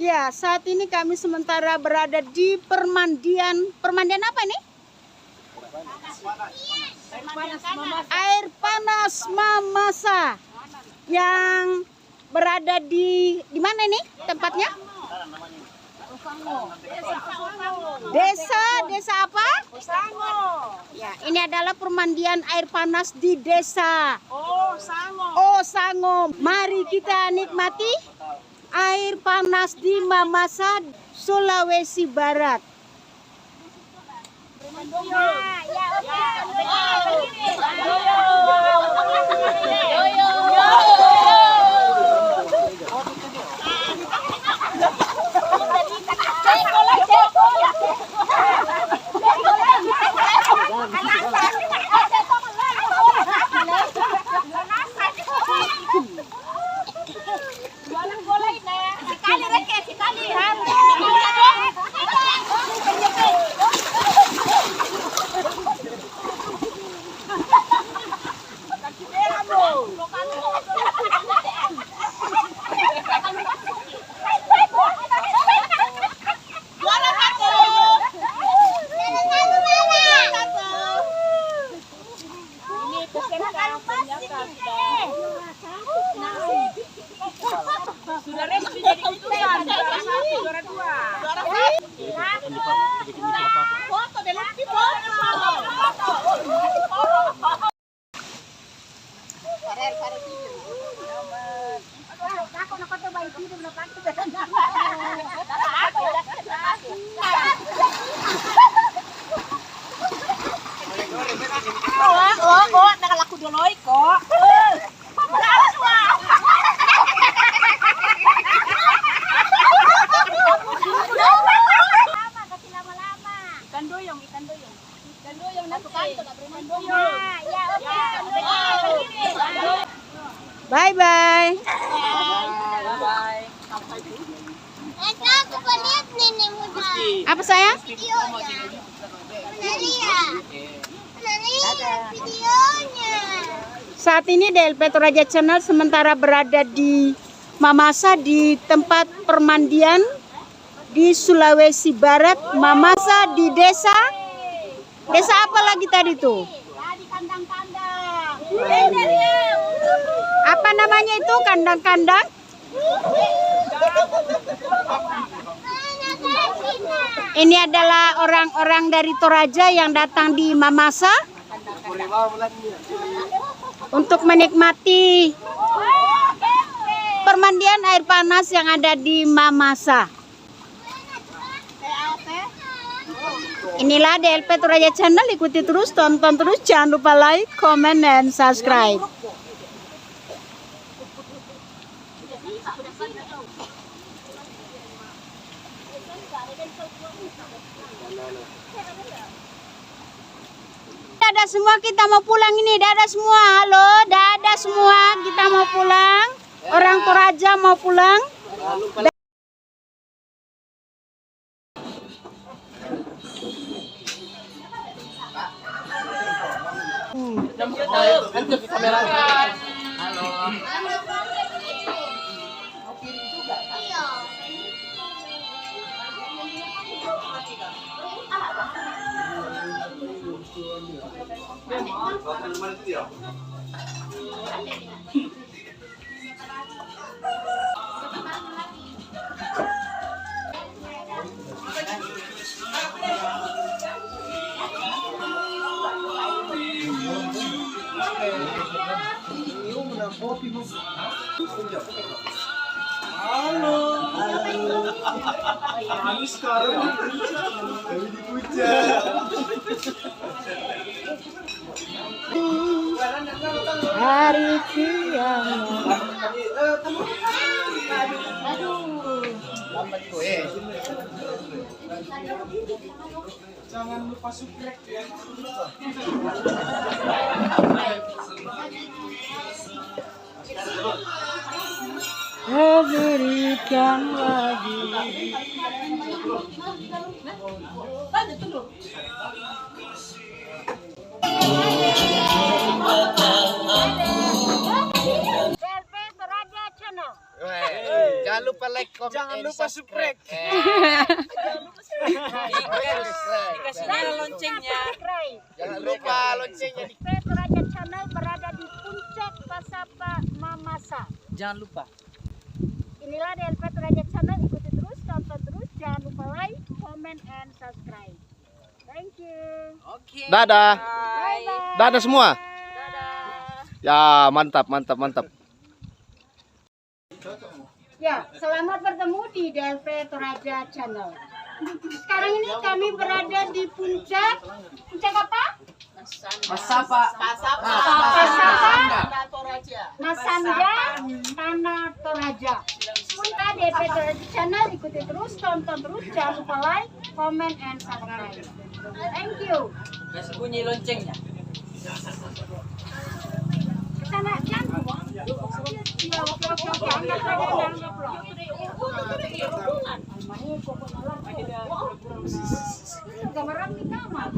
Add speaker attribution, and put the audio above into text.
Speaker 1: Ya, saat ini kami sementara berada di permandian. Permandian apa ini? Air panas Mamasa. Yang berada di mana ini tempatnya? Desa apa?
Speaker 2: Osango.
Speaker 1: Ya, ini adalah permandian air panas di desa
Speaker 2: Osango.
Speaker 1: Mari kita nikmati air panas di Mamasa, Sulawesi Barat.
Speaker 2: Sudah resmi jadi keputusan. Juara 2. Foto deh, foto. Oh, nakalaku doloy kok.
Speaker 1: Bye bye.
Speaker 3: Aku lihat nenek muda.
Speaker 1: Apa sayang?
Speaker 3: Videonya. Lihat videonya.
Speaker 1: Saat ini DLP Toraja Channel sementara berada di Mamasa di tempat permandian di Sulawesi Barat. Mamasa di desa apa lagi tadi tuh?
Speaker 2: Di kandang-kandang.
Speaker 1: Apa namanya itu kandang-kandang? Ini adalah orang-orang dari Toraja yang datang di Mamasa untuk menikmati permandian air panas yang ada di Mamasa. Inilah DLP Toraja Channel, ikuti terus, tonton terus, jangan lupa like, comment, dan subscribe. Dadah semua, kita mau pulang ini. Dadah semua, halo, dadah semua, kita mau pulang. Orang Toraja mau pulang. Hari kiamat.
Speaker 4: Jangan lupa subscribe ya.
Speaker 1: Berikan lagi. DLP Toraja Channel.
Speaker 5: Jangan lupa like, comment,
Speaker 4: Jangan
Speaker 5: and
Speaker 4: lupa
Speaker 5: subscribe.
Speaker 2: Dikasih nyala loncengnya.
Speaker 5: Jangan lupa loncengnya.
Speaker 1: DLP Toraja Channel berada di puncak Pasapa Mamasa.
Speaker 2: Jangan lupa.
Speaker 1: Inilah DLP Toraja Channel, ikuti terus, tonton terus, jangan lupa like, comment, and subscribe. Thank you.
Speaker 2: Oke.
Speaker 5: Dadah.
Speaker 1: Bye-bye.
Speaker 5: Dadah semua.
Speaker 2: Dadah.
Speaker 5: Ya, mantap, mantap, mantap.
Speaker 1: Ya, selamat bertemu di DLP Toraja Channel. Sekarang ini kami berada di puncak apa?
Speaker 2: Pasapa.
Speaker 1: Pasapa Masanda Tanah Toraja. Puncak DLP Toraja Channel, ikuti terus, tonton terus, jangan lupa like, comment, and subscribe. Thank you.
Speaker 2: Kasih bunyi loncengnya.
Speaker 1: Sana jangan. Ya, oke, anggap aja, anggap loh. Gambaran di kamar.